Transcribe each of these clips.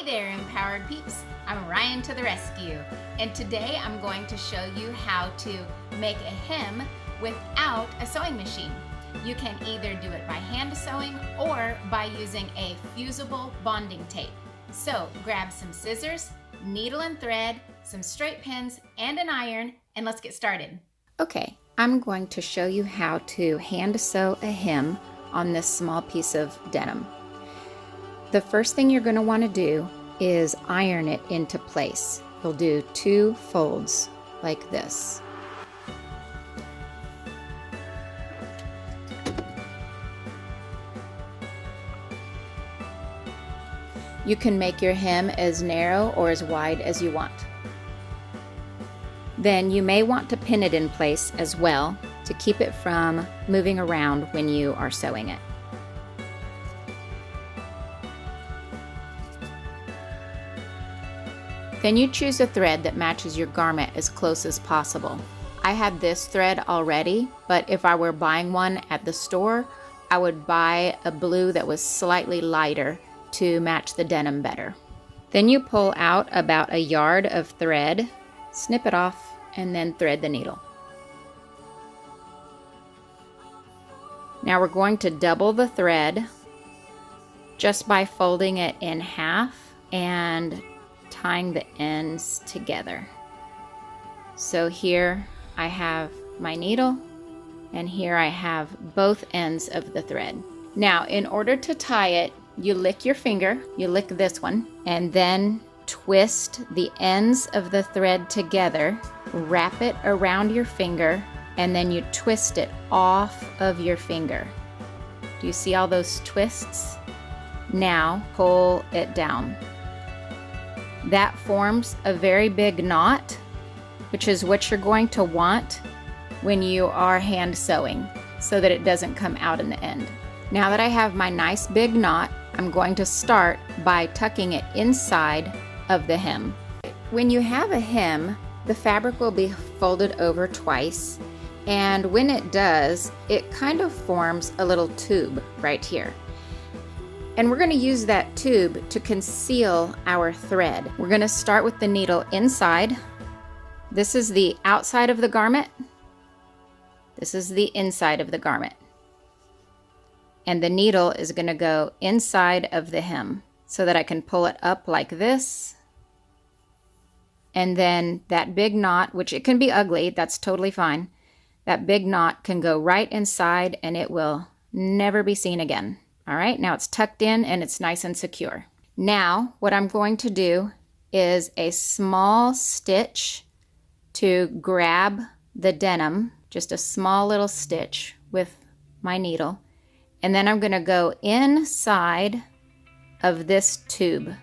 there, empowered peeps. I'm Ryane to the rescue, and today I'm going to show you how to make a hem without a sewing machine. You can either do it by hand sewing or by using a fusible bonding tape. So grab some scissors, needle and thread, some straight pins, and an iron, and let's get started. Okay, I'm going to show you how to hand sew a hem on this small piece of denim. The first thing you're going to want to do is iron it into place. You'll do 2 folds like this. You can make your hem as narrow or as wide as you want. Then you may want to pin it in place as well to keep it from moving around when you are sewing it. Then you choose a thread that matches your garment as close as possible. I had this thread already, but if I were buying one at the store, I would buy a blue that was slightly lighter to match the denim better. Then you pull out about 1 yard of thread, snip it off, and then thread the needle. Now we're going to double the thread just by folding it in half and tying the ends together. So here I have my needle, and here I have both ends of the thread. Now in order to tie it, you lick your finger, you lick this one, and then twist the ends of the thread together, wrap it around your finger, and then you twist it off of your finger. Do you see all those twists? Now pull it down. That forms a very big knot, which is what you're going to want when you are hand sewing so that it doesn't come out in the end. Now that I have my nice big knot, I'm going to start by tucking it inside of the hem. When you have a hem, the fabric will be folded over twice, and when it does, it kind of forms a little tube right here. And we're going to use that tube to conceal our thread. We're going to start with the needle inside. This is the outside of the garment. This is the inside of the garment. And the needle is going to go inside of the hem so that I can pull it up like this. And then that big knot, which it can be ugly, that's totally fine. That big knot can go right inside and it will never be seen again. All right, now it's tucked in and it's nice and secure. Now, what I'm going to do is a small stitch to grab the denim, just a small little stitch with my needle. And then I'm gonna go inside of this tube.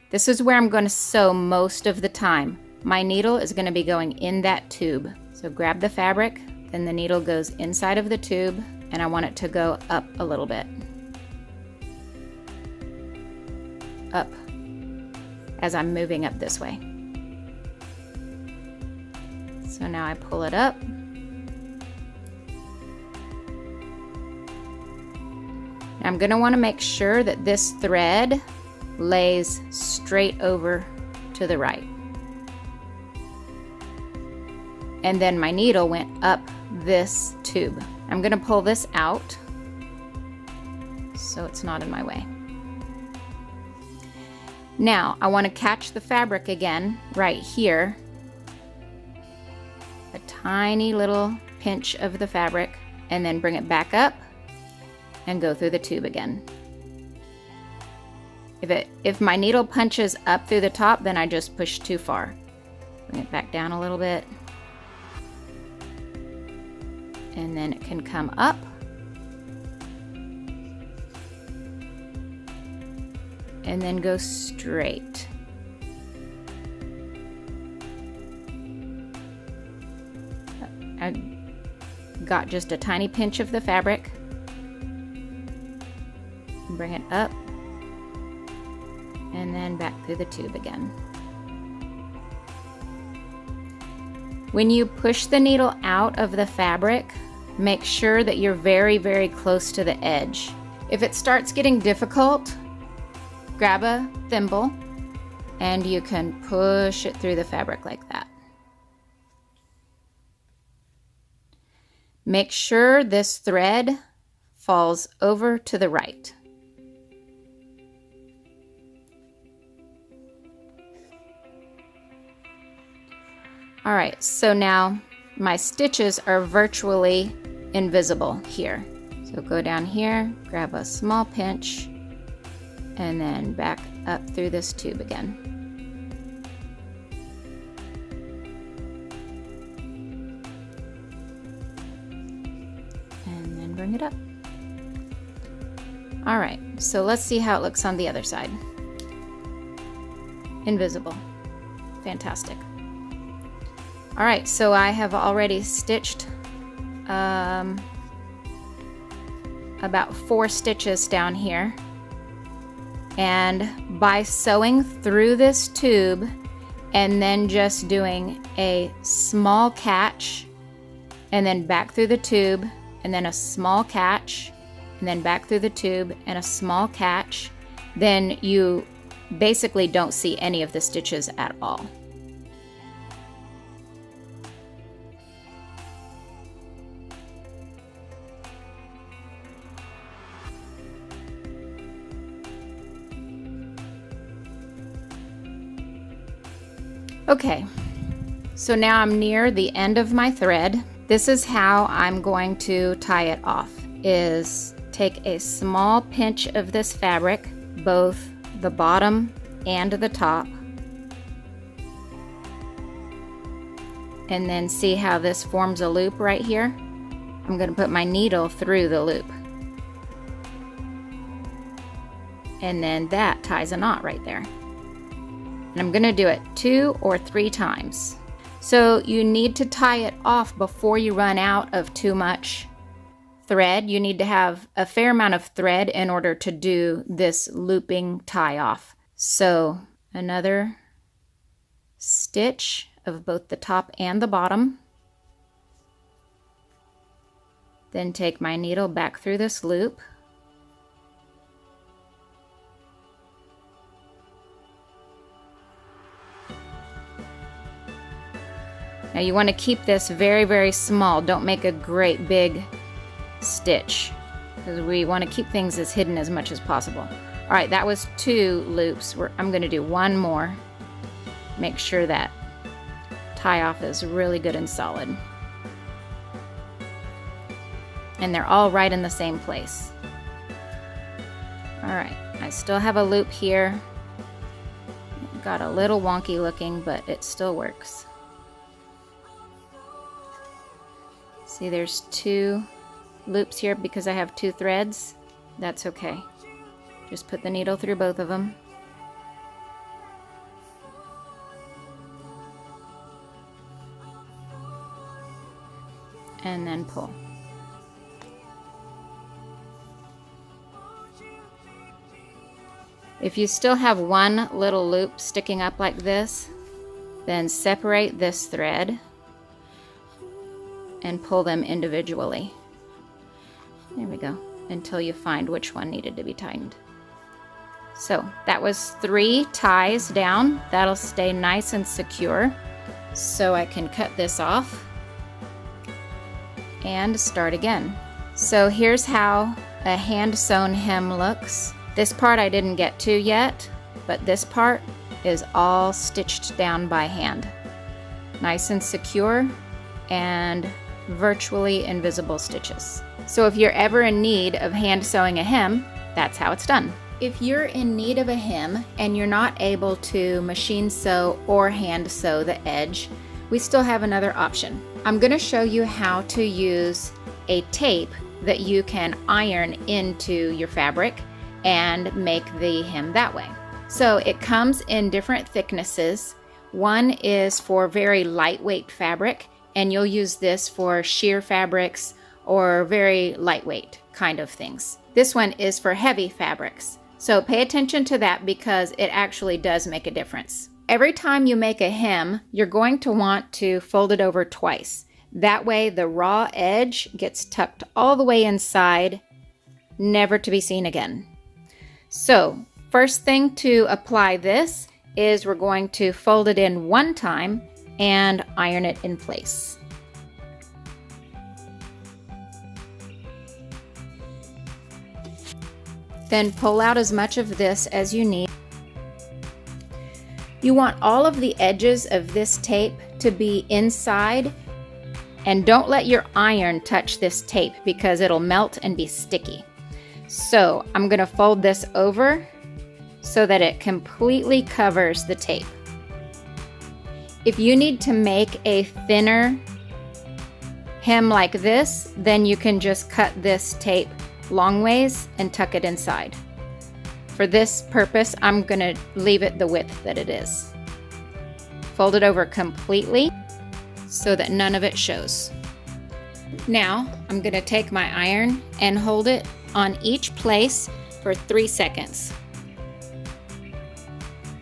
This is where I'm gonna sew most of the time. My needle is gonna be going in that tube. So grab the fabric, then the needle goes inside of the tube, and I want it to go up a little bit. Up as I'm moving up this way. So now I pull it up. Now I'm going to want to make sure that this thread lays straight over to the right. And then my needle went up this tube. I'm going to pull this out so it's not in my way. Now, I want to catch the fabric again right here. A tiny little pinch of the fabric, and then bring it back up and go through the tube again. If my needle punches up through the top, then I just push too far. Bring it back down a little bit. And then it can come up. And then go straight. I got just a tiny pinch of the fabric. Bring it up. And then back through the tube again. When you push the needle out of the fabric, make sure that you're very, very close to the edge. If it starts getting difficult, grab a thimble and you can push it through the fabric like that. Make sure this thread falls over to the right. All right, so now my stitches are virtually invisible here. So go down here, grab a small pinch, and then back up through this tube again. And then bring it up. All right, so let's see how it looks on the other side. Invisible. Fantastic. All right, so I have already stitched about 4 stitches down here. And by sewing through this tube and then just doing a small catch and then back through the tube and then a small catch and then back through the tube and a small catch, then you basically don't see any of the stitches at all. Okay, so now I'm near the end of my thread. This is how I'm going to tie it off, is take a small pinch of this fabric, both the bottom and the top, and then see how this forms a loop right here? I'm going to put my needle through the loop. And then that ties a knot right there. And I'm going to do it 2 or 3 times. So you need to tie it off before you run out of too much thread. You need to have a fair amount of thread in order to do this looping tie off. So another stitch of both the top and the bottom. Then take my needle back through this loop. Now you want to keep this very, very small. Don't make a great big stitch because we want to keep things as hidden as much as possible. All right, that was 2 loops. I'm going to do 1 more. Make sure that tie off is really good and solid. And they're all right in the same place. All right, I still have a loop here. Got a little wonky looking, but it still works. See, there's 2 loops here because I have 2 threads. That's okay. Just put the needle through both of them. And then pull. If you still have 1 little loop sticking up like this, then separate this thread and pull them individually. There we go, until you find which one needed to be tightened. So that was 3 ties down. That'll stay nice and secure. So I can cut this off and start again. So here's how a hand sewn hem looks. This part I didn't get to yet, but this part is all stitched down by hand. Nice and secure and virtually invisible stitches. So if you're ever in need of hand sewing a hem, that's how it's done. If you're in need of a hem and you're not able to machine sew or hand sew the edge, we still have another option. I'm going to show you how to use a tape that you can iron into your fabric and make the hem that way. So it comes in different thicknesses. One is for very lightweight fabric, and you'll use this for sheer fabrics or very lightweight kind of things. This one is for heavy fabrics. So pay attention to that because it actually does make a difference. Every time you make a hem, you're going to want to fold it over twice. That way the raw edge gets tucked all the way inside, never to be seen again. So first thing to apply this is we're going to fold it in one time and iron it in place. Then pull out as much of this as you need. You want all of the edges of this tape to be inside, and don't let your iron touch this tape because it'll melt and be sticky. So I'm going to fold this over so that it completely covers the tape. If you need to make a thinner hem like this, then you can just cut this tape long ways and tuck it inside. For this purpose, I'm going to leave it the width that it is. Fold it over completely so that none of it shows. Now, I'm going to take my iron and hold it on each place for 3 seconds.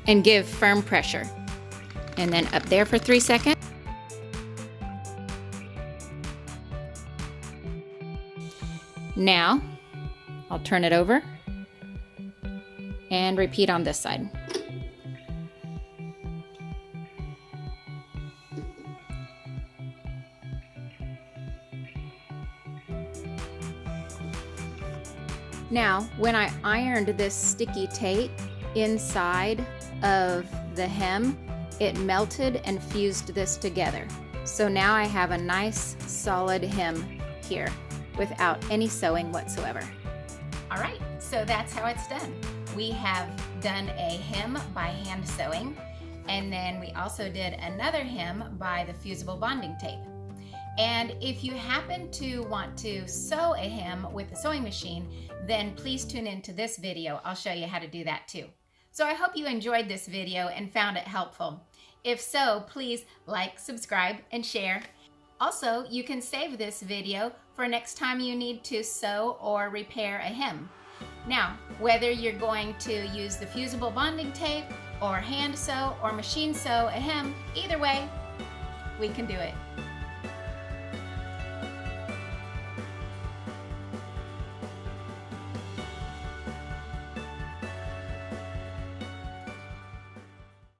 And give firm pressure. And then up there for 3 seconds. Now, I'll turn it over and repeat on this side. Now, when I ironed this sticky tape inside of the hem, it melted and fused this together. So now I have a nice solid hem here without any sewing whatsoever. All right, so that's how it's done. We have done a hem by hand sewing, and then we also did another hem by the fusible bonding tape. And if you happen to want to sew a hem with a sewing machine, then please tune into this video. I'll show you how to do that too. So I hope you enjoyed this video and found it helpful. If so, please like, subscribe, and share. Also, you can save this video for next time you need to sew or repair a hem. Now, whether you're going to use the fusible bonding tape or hand sew or machine sew a hem, either way, we can do it.